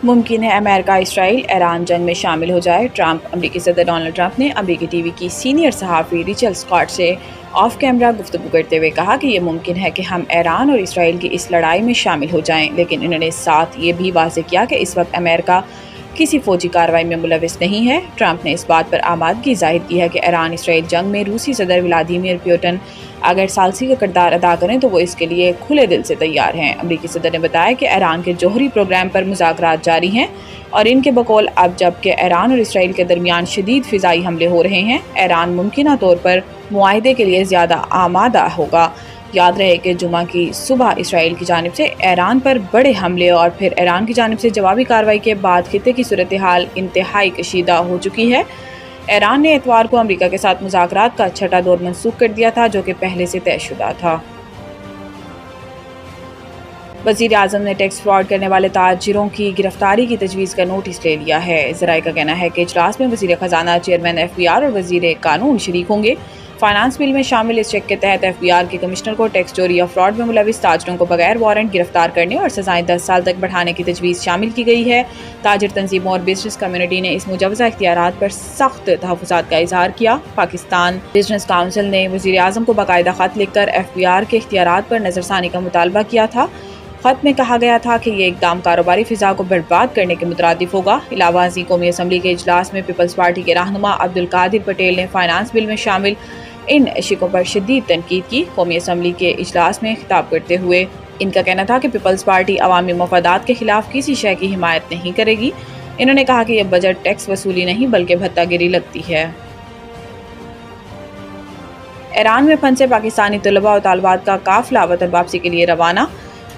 ممکن ہے امریکہ اسرائیل ایران جنگ میں شامل ہو جائے۔ ٹرمپ امریکی صدر ڈونلڈ ٹرمپ نے امریکی ٹی وی کی سینئر صحافی ریچل اسکاٹ سے آف کیمرہ گفتگو کرتے ہوئے کہا کہ یہ ممکن ہے کہ ہم ایران اور اسرائیل کی اس لڑائی میں شامل ہو جائیں، لیکن انہوں نے ساتھ یہ بھی واضح کیا کہ اس وقت امریکہ کسی فوجی کارروائی میں ملوث نہیں ہے۔ ٹرمپ نے اس بات پر آمادگی ظاہر کی ہے کہ ایران اسرائیل جنگ میں روسی صدر ولادیمیر پوٹن اگر ثالثی کا کردار ادا کریں تو وہ اس کے لیے کھلے دل سے تیار ہیں۔ امریکی صدر نے بتایا کہ ایران کے جوہری پروگرام پر مذاکرات جاری ہیں اور ان کے بقول اب جب کہ ایران اور اسرائیل کے درمیان شدید فضائی حملے ہو رہے ہیں، ایران ممکنہ طور پر معاہدے کے لیے زیادہ آمادہ ہوگا۔ یاد رہے کہ جمعہ کی صبح اسرائیل کی جانب سے ایران پر بڑے حملے اور پھر ایران کی جانب سے جوابی کارروائی کے بعد خطے کی صورتحال انتہائی کشیدہ ہو چکی ہے۔ ایران نے اتوار کو امریکہ کے ساتھ مذاکرات کا چھٹا دور منسوخ کر دیا تھا، جو کہ پہلے سے طے شدہ تھا۔ وزیر اعظم نے ٹیکس فراڈ کرنے والے تاجروں کی گرفتاری کی تجویز کا نوٹس لے لیا ہے۔ ذرائع کا کہنا ہے کہ اجلاس میں وزیر خزانہ، چیئرمین ایف بی آر اور وزیر قانون شریک ہوں گے۔ فائنانس بل میں شامل اس چیک کے تحت ایف بی آر کے کمشنر کو ٹیکس چوری یا فراڈ میں ملوث تاجروں کو بغیر وارنٹ گرفتار کرنے اور سزائیں 10 سال تک بڑھانے کی تجویز شامل کی گئی ہے۔ تاجر تنظیموں اور بزنس کمیونٹی نے اس مجوزہ اختیارات پر سخت تحفظات کا اظہار کیا۔ پاکستان بزنس کونسل نے وزیر اعظم کو باقاعدہ خط لکھ کر ایف بی آر کے اختیارات پر نظر ثانی کا مطالبہ کیا تھا۔ خط میں کہا گیا تھا کہ یہ اقدام کاروباری فضا کو برباد کرنے کے مترادف ہوگا۔ علاوہ ازیں قومی اسمبلی کے اجلاس میں پیپلز پارٹی کے رہنما عبدالقادر پٹیل نے فائنانس بل میں شامل ان شقوں پر شدید تنقید کی۔ قومی اسمبلی کے اجلاس میں خطاب کرتے ہوئے ان کا کہنا تھا کہ پیپلز پارٹی عوامی مفادات کے خلاف کسی شے کی حمایت نہیں کرے گی۔ انہوں نے کہا کہ یہ بجٹ ٹیکس وصولی نہیں بلکہ بھتہ گیری لگتی ہے۔ ایران میں پھنسے پاکستانی طلباء و طالبات کا قافلہ وطن واپسی کے لیے روانہ۔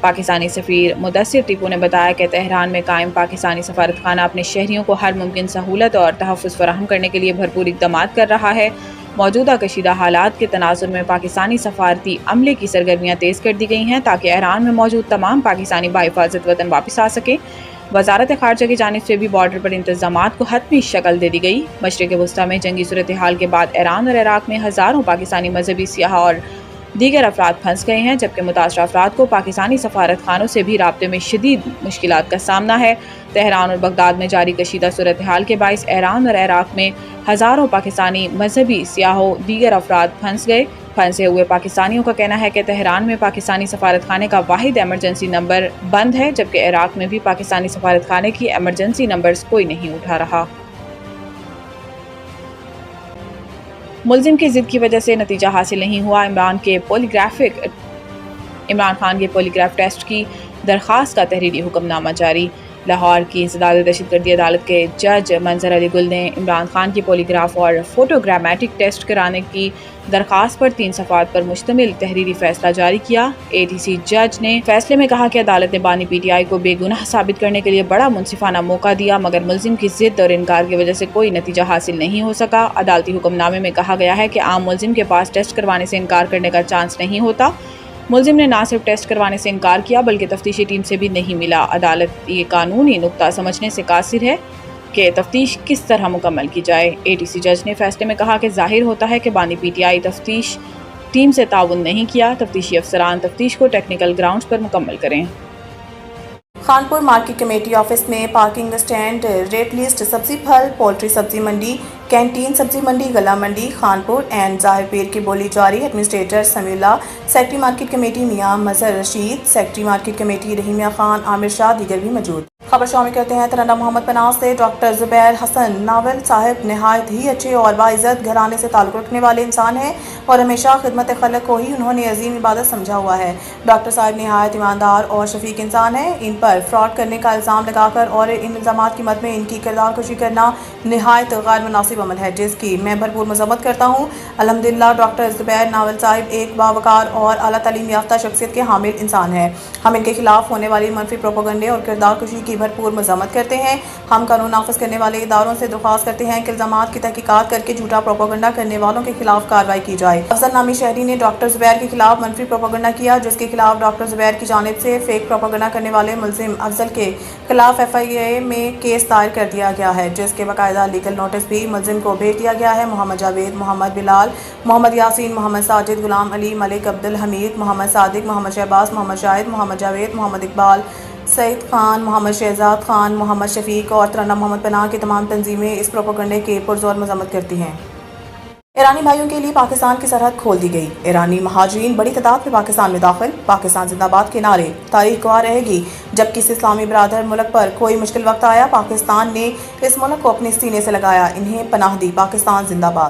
پاکستانی سفیر مدثر ٹیپو نے بتایا کہ تہران میں قائم پاکستانی سفارت خانہ اپنے شہریوں کو ہر ممکن سہولت اور تحفظ فراہم کرنے کے لیے بھرپور اقدامات کر رہا ہے۔ موجودہ کشیدہ حالات کے تناظر میں پاکستانی سفارتی عملے کی سرگرمیاں تیز کر دی گئی ہیں تاکہ ایران میں موجود تمام پاکستانی بحفاظت وطن واپس آ سکیں۔ وزارت خارجہ کی جانب سے بھی بارڈر پر انتظامات کو حتمی شکل دے دی گئی۔ مشرق وسطیٰ میں جنگی صورتحال کے بعد ایران اور عراق میں ہزاروں پاکستانی مذہبی سیاح اور دیگر افراد پھنس گئے ہیں، جبکہ متاثرہ افراد کو پاکستانی سفارت خانوں سے بھی رابطے میں شدید مشکلات کا سامنا ہے۔ تہران اور بغداد میں جاری کشیدہ صورتحال کے باعث ایران اور عراق میں ہزاروں پاکستانی مذہبی سیاحوں دیگر افراد پھنس گئے۔ پھنسے ہوئے پاکستانیوں کا کہنا ہے کہ تہران میں پاکستانی سفارت خانے کا واحد ایمرجنسی نمبر بند ہے، جبکہ عراق میں بھی پاکستانی سفارت خانے کی ایمرجنسی نمبرز کوئی نہیں اٹھا رہا۔ ملزم کی ضد کی وجہ سے نتیجہ حاصل نہیں ہوا، عمران خان کے پولی گراف ٹیسٹ کی درخواست کا تحریری حکم نامہ جاری۔ لاہور کی انسداد دہشت گردی عدالت کے جج منظر علی گل نے عمران خان کی پولی گراف اور فوٹوگرامیٹک ٹیسٹ کرانے کی درخواست پر 3 صفحات پر مشتمل تحریری فیصلہ جاری کیا۔ اے ٹی سی جج نے فیصلے میں کہا کہ عدالت نے بانی پی ٹی آئی کو بے گناہ ثابت کرنے کے لیے بڑا منصفانہ موقع دیا، مگر ملزم کی ضد اور انکار کی وجہ سے کوئی نتیجہ حاصل نہیں ہو سکا۔ عدالتی حکم نامے میں کہا گیا ہے کہ عام ملزم کے پاس ٹیسٹ کروانے سے انکار کرنے کا چانس نہیں ہوتا۔ ملزم نے نہ صرف ٹیسٹ کروانے سے انکار کیا بلکہ تفتیشی ٹیم سے بھی نہیں ملا۔ عدالت یہ قانونی نقطہ سمجھنے سے قاصر ہے کہ تفتیش کس طرح مکمل کی جائے۔ اے ٹی سی جج نے فیصلے میں کہا کہ ظاہر ہوتا ہے کہ بانی پی ٹی آئی تفتیش ٹیم سے تعاون نہیں کیا۔ تفتیشی افسران تفتیش کو ٹیکنیکل گراؤنڈز پر مکمل کریں۔ خانپور مارکیٹ کمیٹی آفس میں پارکنگ سٹینڈ، ریٹ لسٹ، سبزی پھل، پولٹری سبزی منڈی، کینٹین سبزی منڈی، گلا منڈی خانپور اینڈ ظاہر پیر کی بولی جاری۔ Administrator Samiullah, secretary market committee Mian Mazhar Rashid, secretary market committee Rahimia Khan, Aamir Shah دیگر بھی موجود۔ خبر شامل کرتے ہیں ترنم محمد پناہ سے۔ ڈاکٹر زبیر حسن ناول صاحب نہایت ہی اچھے اور باعزت گھرانے سے تعلق رکھنے والے انسان ہیں اور ہمیشہ خدمت خلق کو ہی انہوں نے عظیم عبادت سمجھا ہوا ہے۔ ڈاکٹر صاحب نہایت ایماندار اور شفیق انسان ہیں۔ ان پر فراڈ کرنے کا الزام لگا کر اور ان الزامات کی مد میں ان کی کردار کشی کرنا نہایت غیر مناسب عمل ہے، جس کی میں بھرپور مذمت کرتا ہوں۔ الحمدللہ ڈاکٹر زبیر ناول صاحب ایک باوقار اور اعلیٰ تعلیم یافتہ شخصیت کے حامل انسان ہیں۔ ہم ان کے خلاف ہونے والی منفی پروپیگنڈے اور کردار کشی کی بھرپور مذمت کرتے ہیں۔ ہم قانون نافذ کرنے والے اداروں سے درخواست کرتے ہیں کہ الزامات کی تحقیقات کر کے جھوٹا پروپیگنڈا کرنے والوں کے خلاف کارروائی کی جائے۔ افضل نامی شہری نے ڈاکٹر زبیر کے خلاف منفی پروپیگنڈا کیا، جس کے خلاف ڈاکٹر زبیر کی جانب سے فیک پروپیگنڈا کرنے والے ملزم افضل کے خلاف ایف آئی اے میں کیس دائر کر دیا گیا ہے، جس کے باقاعدہ لیگل نوٹس بھی ملزم کو بھیج دیا گیا ہے۔ محمد جاوید، محمد بلال، محمد یاسین، محمد ساجد، غلام علی، ملک عبدالحمید، محمد صادق، محمد شہباز، محمد شاہد، محمد جاوید، محمد اقبال، سعید خان، محمد شہزاد خان، محمد شفیق اور ترنم محمد پناہ کی تمام تنظیمیں اس پروپیگنڈے کی پرزور مذمت کرتی ہیں۔ ایرانی بھائیوں کے لیے پاکستان کی سرحد کھول دی گئی، ایرانی مہاجرین بڑی تعداد میں پاکستان میں داخل، پاکستان زندہ باد کے نعرے تاریخ گواہ رہے گی۔ جب کسی اسلامی برادر ملک پر کوئی مشکل وقت آیا، پاکستان نے اس ملک کو اپنے سینے سے لگایا، انہیں پناہ دی۔ پاکستان زندہ باد۔